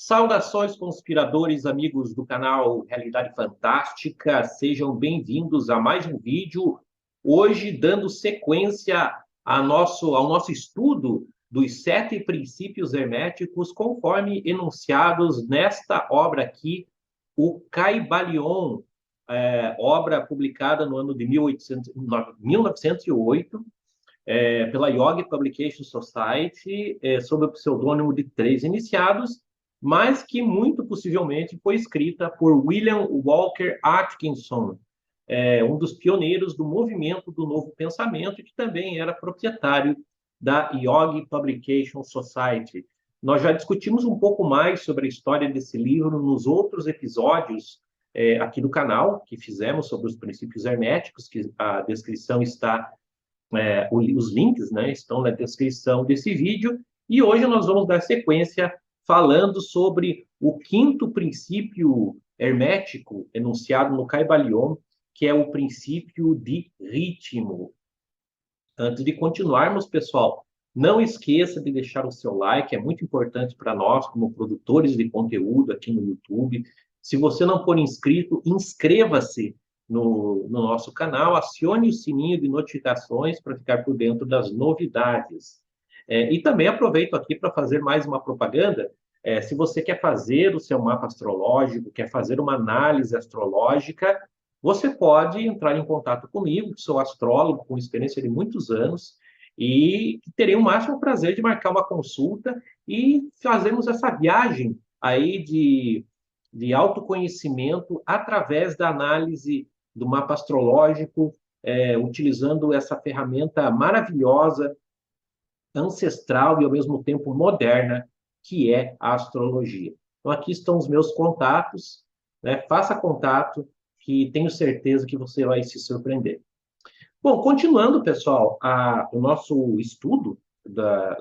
Saudações, conspiradores, amigos do canal Realidade Fantástica. Sejam bem-vindos a mais um vídeo. Hoje, dando sequência ao nosso estudo dos 7 princípios herméticos, conforme enunciados nesta obra aqui, o Kybalion, obra publicada no ano de 1908, pela Yogi Publication Society, sob o pseudônimo de Três Iniciados, mas que muito possivelmente foi escrita por William Walker Atkinson, um dos pioneiros do movimento do Novo Pensamento, que também era proprietário da Yogi Publication Society. Nós já discutimos um pouco mais sobre a história desse livro nos outros episódios aqui do canal, que fizemos sobre os princípios herméticos, que a descrição está... os links, né, estão na descrição desse vídeo, e hoje nós vamos dar sequência falando sobre o quinto princípio hermético enunciado no Kybalion, que é o princípio de ritmo. Antes de continuarmos, pessoal, não esqueça de deixar o seu like, é muito importante para nós, como produtores de conteúdo aqui no YouTube. Se você não for inscrito, inscreva-se no nosso canal, acione o sininho de notificações para ficar por dentro das novidades. E também aproveito aqui para fazer mais uma propaganda. Se você quer fazer o seu mapa astrológico, quer fazer uma análise astrológica, você pode entrar em contato comigo, que sou astrólogo com experiência de muitos anos, e terei o máximo prazer de marcar uma consulta e fazermos essa viagem aí de autoconhecimento através da análise do mapa astrológico, utilizando essa ferramenta maravilhosa, ancestral e, ao mesmo tempo, moderna, que é a astrologia. Então, aqui estão os meus contatos, né? Faça contato, que tenho certeza que você vai se surpreender. Bom, continuando, pessoal, o nosso estudo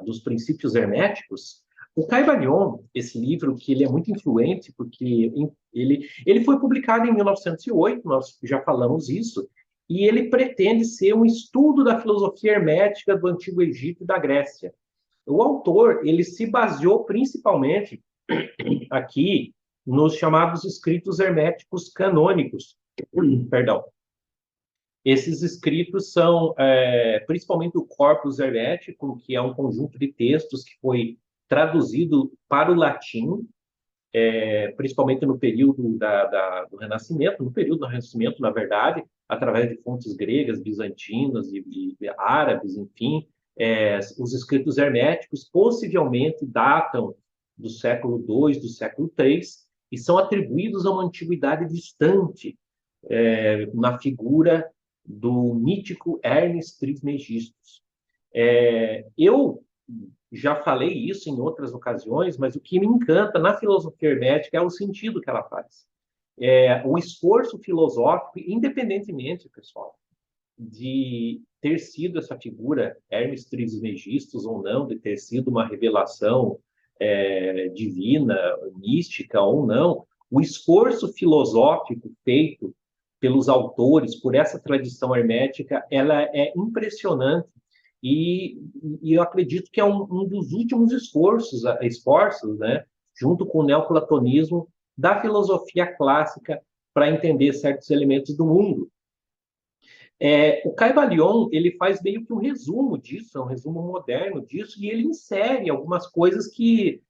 dos princípios herméticos, o Kybalion, esse livro, que ele é muito influente, porque ele foi publicado em 1908, nós já falamos isso, e ele pretende ser um estudo da filosofia hermética do Antigo Egito e da Grécia. O autor, ele se baseou principalmente aqui nos chamados escritos herméticos canônicos. Perdão. Esses escritos são principalmente o Corpus Hermético, que é um conjunto de textos que foi traduzido para o latim, principalmente no período do Renascimento, na verdade, através de fontes gregas, bizantinas e árabes, enfim. Os escritos herméticos possivelmente datam do século II, do século III, e são atribuídos a uma antiguidade distante, na figura do mítico Hermes Trismegistus. Eu já falei isso em outras ocasiões, mas o que me encanta na filosofia hermética é o sentido que ela faz. O esforço filosófico, independentemente, pessoal, de ter sido essa figura Hermes Trismegistus ou não, de ter sido uma revelação divina, mística ou não, o esforço filosófico feito pelos autores, por essa tradição hermética, ela é impressionante e eu acredito que é um dos últimos esforços, né, junto com o neoplatonismo, da filosofia clássica para entender certos elementos do mundo. O Kybalion, ele faz meio que um resumo disso, um resumo moderno disso, e ele insere algumas coisas que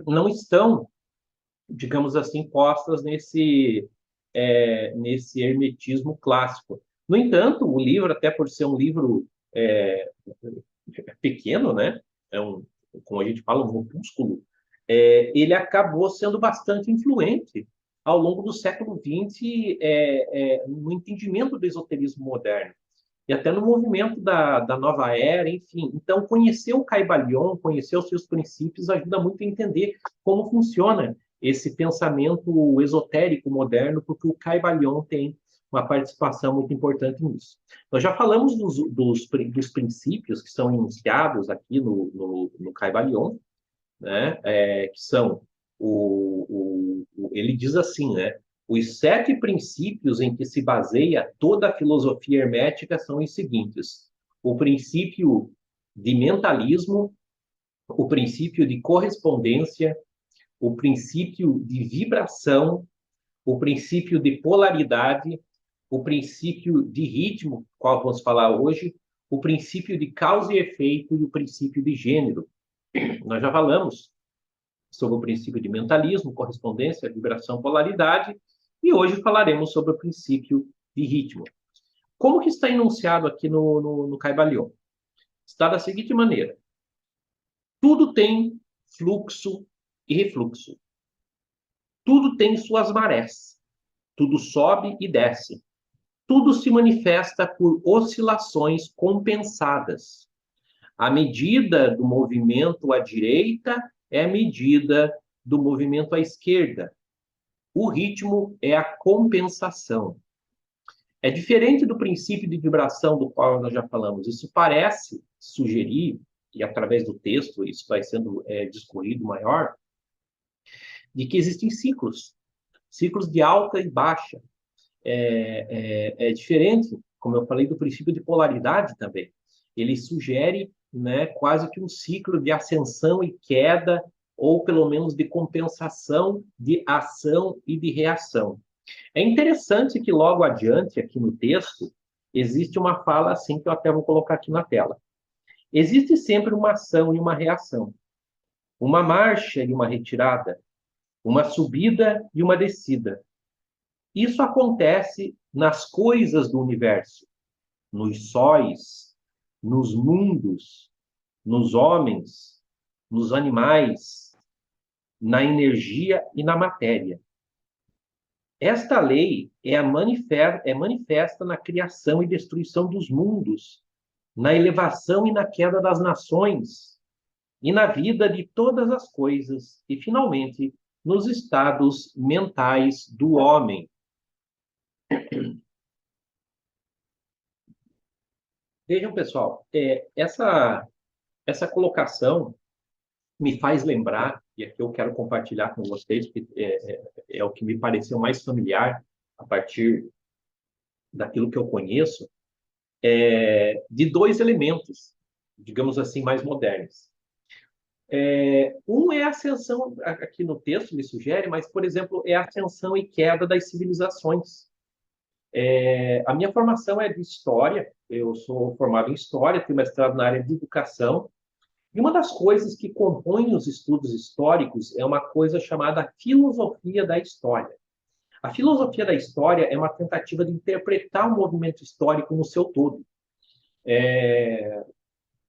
não estão, digamos assim, postas nesse hermetismo clássico. No entanto, o livro, até por ser um livro pequeno, né? Como a gente fala, um opúsculo, ele acabou sendo bastante influente ao longo do século XX no entendimento do esoterismo moderno e até no movimento da nova era, enfim. Então, conhecer o Kybalion, conhecer os seus princípios, ajuda muito a entender como funciona esse pensamento esotérico moderno, porque o Kybalion tem uma participação muito importante nisso. Nós já falamos dos princípios que são enunciados aqui no Kybalion, né? Que são, ele diz assim, né? Os 7 princípios em que se baseia toda a filosofia hermética são os seguintes: o princípio de mentalismo, o princípio de correspondência, o princípio de vibração, o princípio de polaridade, o princípio de ritmo, qual vamos falar hoje, o princípio de causa e efeito e o princípio de gênero. Nós já falamos sobre o princípio de mentalismo, correspondência, vibração, polaridade, e hoje falaremos sobre o princípio de ritmo. Como que está enunciado aqui no Caibalion? Está da seguinte maneira: tudo tem fluxo e refluxo. Tudo tem suas marés. Tudo sobe e desce. Tudo se manifesta por oscilações compensadas. A medida do movimento à direita é a medida do movimento à esquerda. O ritmo é a compensação. É diferente do princípio de vibração do qual nós já falamos. Isso parece sugerir, e através do texto isso vai sendo discorrido maior, de que existem ciclos de alta e baixa. É diferente, como eu falei, do princípio de polaridade também. Ele sugere, né, quase que um ciclo de ascensão e queda, ou pelo menos de compensação, de ação e de reação. É interessante que logo adiante, aqui no texto, existe uma fala assim que eu até vou colocar aqui na tela. Existe sempre uma ação e uma reação, uma marcha e uma retirada, uma subida e uma descida. Isso acontece nas coisas do universo, nos sóis, nos mundos, nos homens, nos animais, na energia e na matéria. Esta lei é manifesta na criação e destruição dos mundos, na elevação e na queda das nações, e na vida de todas as coisas, e, finalmente, nos estados mentais do homem. Vejam, pessoal, essa colocação me faz lembrar, e aqui eu quero compartilhar com vocês, que é o que me pareceu mais familiar a partir daquilo que eu conheço, de dois elementos, digamos assim, mais modernos. Um é a ascensão, aqui no texto me sugere, mas, por exemplo, é a ascensão e queda das civilizações. A minha formação é de História, eu sou formado em História, tenho mestrado na área de Educação, e uma das coisas que compõem os estudos históricos é uma coisa chamada filosofia da história. A filosofia da história é uma tentativa de interpretar o movimento histórico no seu todo.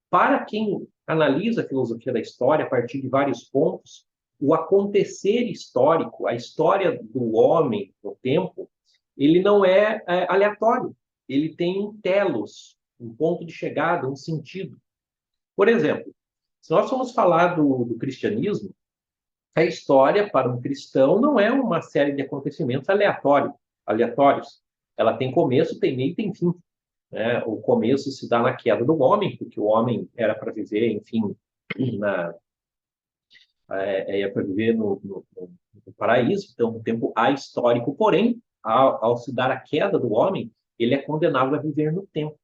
Para quem analisa a filosofia da história a partir de vários pontos, o acontecer histórico, a história do homem no tempo, ele não é aleatório. Ele tem um telos, um ponto de chegada, um sentido. Por exemplo, se nós formos falar do cristianismo, a história para um cristão não é uma série de acontecimentos aleatórios. Ela tem começo, tem meio e tem fim. Né? O começo se dá na queda do homem, porque o homem era para viver, enfim, era para viver no paraíso, então um tempo ahistórico. Porém, ao se dar a queda do homem, ele é condenado a viver no tempo.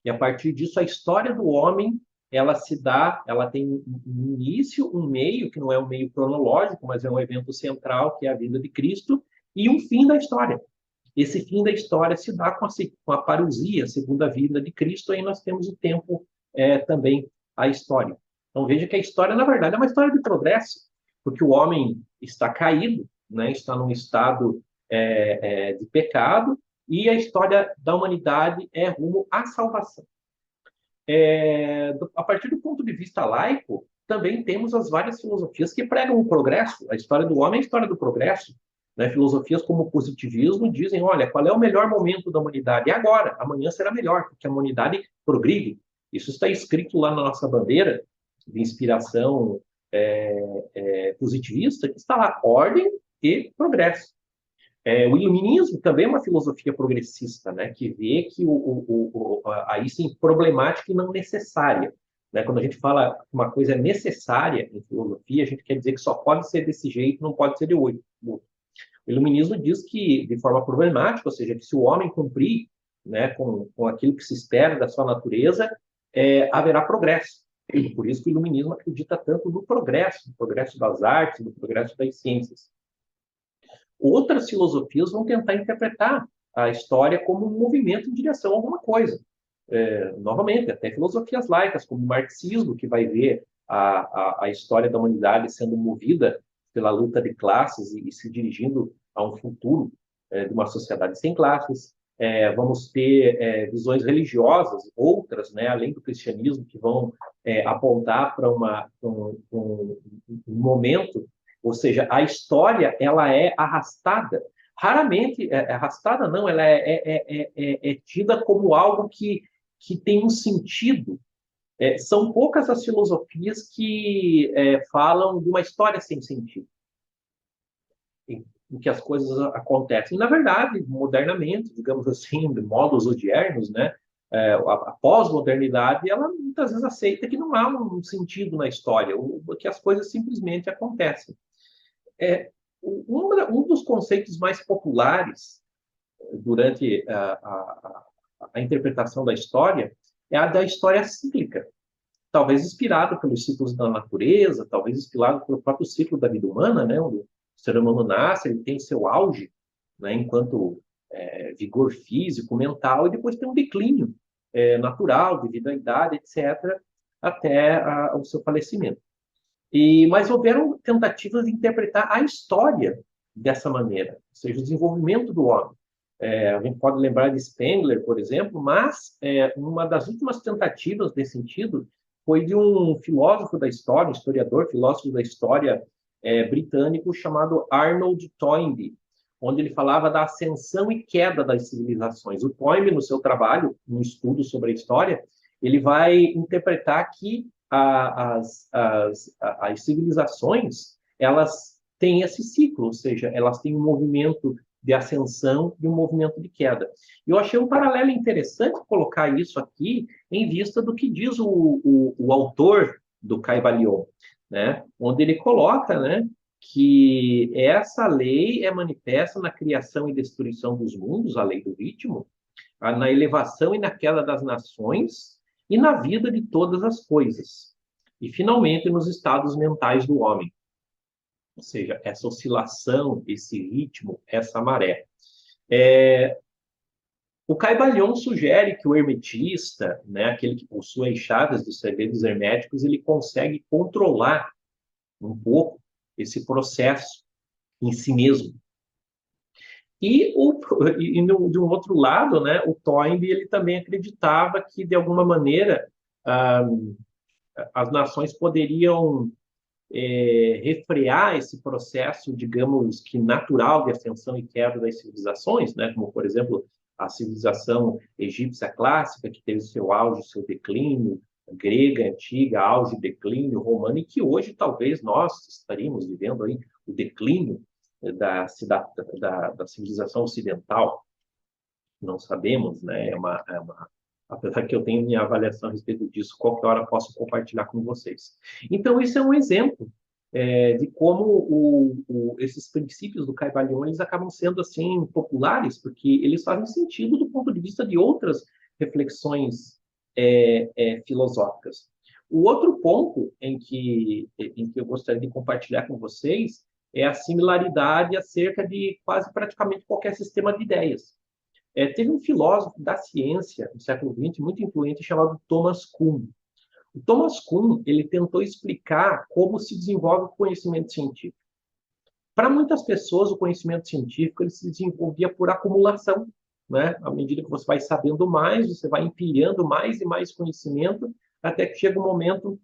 E a partir disso, a história do homem, ela tem um início, um meio, que não é um meio cronológico, mas é um evento central, que é a vinda de Cristo, e um fim da história. Esse fim da história se dá com a parousia, a segunda vinda de Cristo, aí nós temos o tempo também, a história. Então veja que a história, na verdade, é uma história de progresso, porque o homem está caído, né, está num estado de pecado, e a história da humanidade é rumo à salvação. A partir do ponto de vista laico, também temos as várias filosofias que pregam o progresso. A história do homem é a história do progresso. Né? Filosofias como o positivismo dizem, olha, qual é o melhor momento da humanidade? É agora, amanhã será melhor, porque a humanidade progride. Isso está escrito lá na nossa bandeira de inspiração positivista, que está lá, ordem e progresso. O iluminismo também é uma filosofia progressista, né, que vê que aí sim, problemática e não necessária. Né? Quando a gente fala que uma coisa é necessária em filosofia, a gente quer dizer que só pode ser desse jeito, não pode ser de outro. O iluminismo diz que, de forma problemática, ou seja, que se o homem cumprir, né, com aquilo que se espera da sua natureza, haverá progresso. Por isso que o iluminismo acredita tanto no progresso das artes, no progresso das ciências. Outras filosofias vão tentar interpretar a história como um movimento em direção a alguma coisa. Novamente, até filosofias laicas, como o marxismo, que vai ver a história da humanidade sendo movida pela luta de classes e se dirigindo a um futuro de uma sociedade sem classes. Vamos ter visões religiosas, outras, né, além do cristianismo, que vão apontar para um momento, ou seja, a história ela é arrastada. Raramente, arrastada não, ela é tida como algo que tem um sentido. São poucas as filosofias que falam de uma história sem sentido, em que as coisas acontecem. E, na verdade, modernamente, digamos assim, de modos odiernos, né, a pós-modernidade, ela muitas vezes aceita que não há um sentido na história, que as coisas simplesmente acontecem. Um dos conceitos mais populares durante a interpretação da história é a da história cíclica, talvez inspirado pelos ciclos da natureza, talvez inspirado pelo próprio ciclo da vida humana, né, onde o ser humano nasce, ele tem seu auge, né, enquanto vigor físico, mental, e depois tem um declínio natural devido à idade, etc., até o seu falecimento. Mas houveram tentativas de interpretar a história dessa maneira, ou seja, o desenvolvimento do homem. A gente pode lembrar de Spengler, por exemplo, mas uma das últimas tentativas nesse sentido foi de um filósofo da história, um historiador, filósofo da história britânico chamado Arnold Toynbee, onde ele falava da ascensão e queda das civilizações. O Toynbee, no seu trabalho, um estudo sobre a história, ele vai interpretar que as civilizações elas têm esse ciclo, ou seja, elas têm um movimento de ascensão e um movimento de queda. Eu achei um paralelo interessante colocar isso aqui em vista do que diz o autor do Caibalion, né? Onde ele coloca, né, que essa lei é manifesta na criação e destruição dos mundos, a lei do ritmo, na elevação e na queda das nações e na vida de todas as coisas. E, finalmente, nos estados mentais do homem. Ou seja, essa oscilação, esse ritmo, essa maré. O Caibalion sugere que o hermetista, né, aquele que possui as chaves dos segredos herméticos, ele consegue controlar um pouco esse processo em si mesmo. De um outro lado, né, o Toynbee ele também acreditava que, de alguma maneira, as nações poderiam refrear esse processo, digamos que natural de ascensão e queda das civilizações, né, como, por exemplo, a civilização egípcia clássica, que teve seu auge, seu declínio, grega antiga, auge, declínio, romano, e que hoje talvez nós estaríamos vivendo aí o declínio da civilização ocidental. Não sabemos, né? Apesar que eu tenho minha avaliação a respeito disso, qualquer hora posso compartilhar com vocês. Então, isso é um exemplo de como esses princípios do Caibalion eles acabam sendo assim populares, porque eles fazem sentido do ponto de vista de outras reflexões filosóficas. O outro ponto em que eu gostaria de compartilhar com vocês é a similaridade acerca de quase praticamente qualquer sistema de ideias. Teve um filósofo da ciência no século XX muito influente chamado Thomas Kuhn. O Thomas Kuhn ele tentou explicar como se desenvolve o conhecimento científico. Para muitas pessoas, o conhecimento científico ele se desenvolvia por acumulação, né? À medida que você vai sabendo mais, você vai empilhando mais e mais conhecimento, até que chega um momento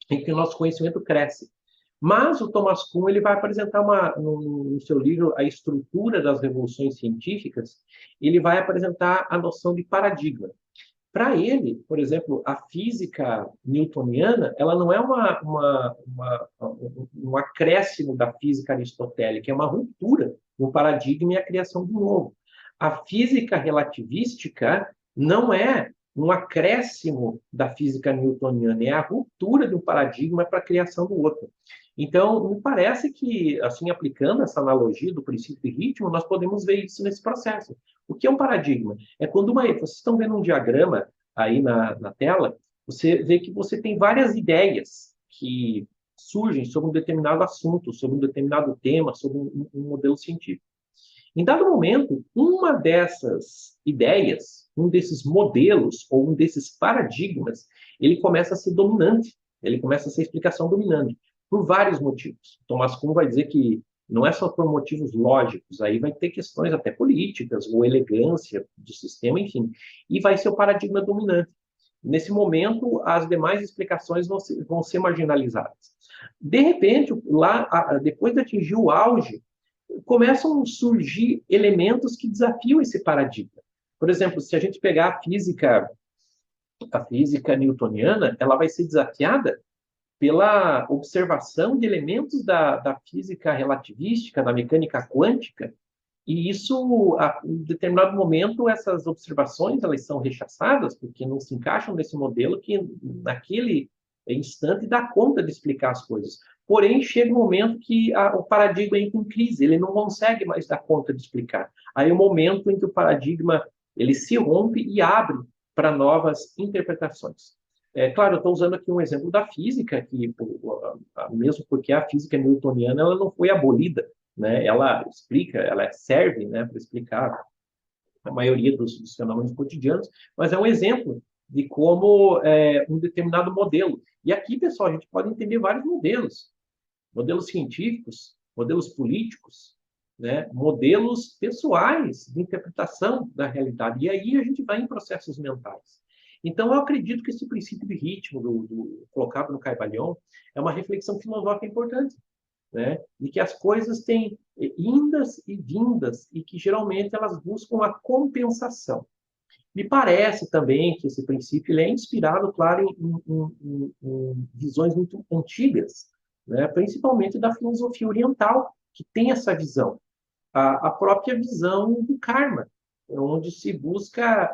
em que o nosso conhecimento cresce. Mas o Thomas Kuhn ele vai apresentar no seu livro A Estrutura das Revoluções Científicas, ele vai apresentar a noção de paradigma. Para ele, por exemplo, a física newtoniana ela não é um acréscimo da física aristotélica, é uma ruptura no paradigma e a criação de um novo. A física relativística não é um acréscimo da física newtoniana, é a ruptura de um paradigma para a criação do outro. Então, me parece que, assim, aplicando essa analogia do princípio de ritmo, nós podemos ver isso nesse processo. O que é um paradigma? É quando vocês estão vendo um diagrama aí na tela, você vê que você tem várias ideias que surgem sobre um determinado assunto, sobre um determinado tema, sobre um modelo científico. Em dado momento, uma dessas ideias, um desses modelos ou um desses paradigmas, ele começa a ser dominante, ele começa a ser a explicação dominante, por vários motivos. Thomas Kuhn vai dizer que não é só por motivos lógicos, aí vai ter questões até políticas, ou elegância do sistema, enfim, e vai ser o paradigma dominante. Nesse momento, as demais explicações vão ser marginalizadas. De repente, lá, depois de atingir o auge, começam a surgir elementos que desafiam esse paradigma. Por exemplo, se a gente pegar a física newtoniana, ela vai ser desafiada pela observação de elementos da física relativística, da mecânica quântica, e isso, em determinado momento, essas observações elas são rechaçadas porque não se encaixam nesse modelo que, naquele instante, dá conta de explicar as coisas. Porém, chega um momento que o paradigma entra em crise, ele não consegue mais dar conta de explicar. Aí é o momento em que o paradigma ele se rompe e abre para novas interpretações. É claro, eu estou usando aqui um exemplo da física, que mesmo porque a física newtoniana ela não foi abolida, né? Ela explica, ela serve, né, para explicar a maioria dos fenômenos cotidianos, mas é um exemplo de como um determinado modelo. E aqui, pessoal, a gente pode entender vários modelos, modelos científicos, modelos políticos, né, modelos pessoais de interpretação da realidade. E aí a gente vai em processos mentais. Então, eu acredito que esse princípio de ritmo colocado no Caibalion é uma reflexão filosófica importante, né? E que as coisas têm indas e vindas e que geralmente elas buscam a compensação. Me parece também que esse princípio ele é inspirado, claro, em visões muito antigas, né? Principalmente da filosofia oriental, que tem essa visão. A própria visão do karma, onde se busca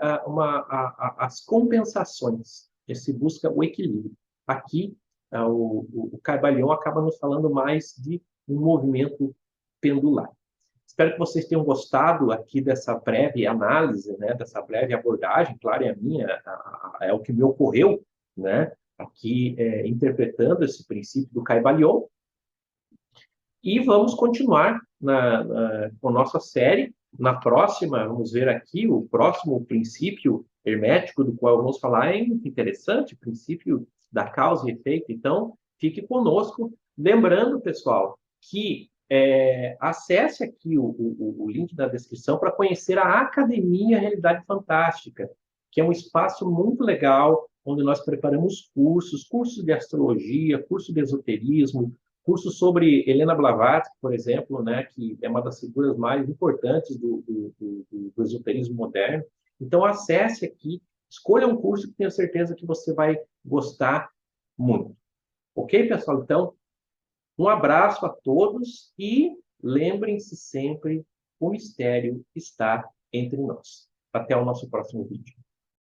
as compensações, se busca o equilíbrio. Aqui, o Caibalion acaba nos falando mais de um movimento pendular. Espero que vocês tenham gostado aqui dessa breve análise, né, dessa breve abordagem, claro, é a minha, é o que me ocorreu, né, aqui interpretando esse princípio do Caibalion, e vamos continuar com a nossa série. Na próxima, vamos ver aqui o próximo princípio hermético do qual vamos falar, é muito interessante, o princípio da causa e efeito. Então, fique conosco. Lembrando, pessoal, que acesse aqui o link da descrição para conhecer a Academia Realidade Fantástica, que é um espaço muito legal, onde nós preparamos cursos de astrologia, curso de esoterismo, curso sobre Helena Blavatsky, por exemplo, né, que é uma das figuras mais importantes do esoterismo moderno. Então, acesse aqui, escolha um curso que tenho certeza que você vai gostar muito. Ok, pessoal? Então, um abraço a todos e lembrem-se sempre, o mistério está entre nós. Até o nosso próximo vídeo.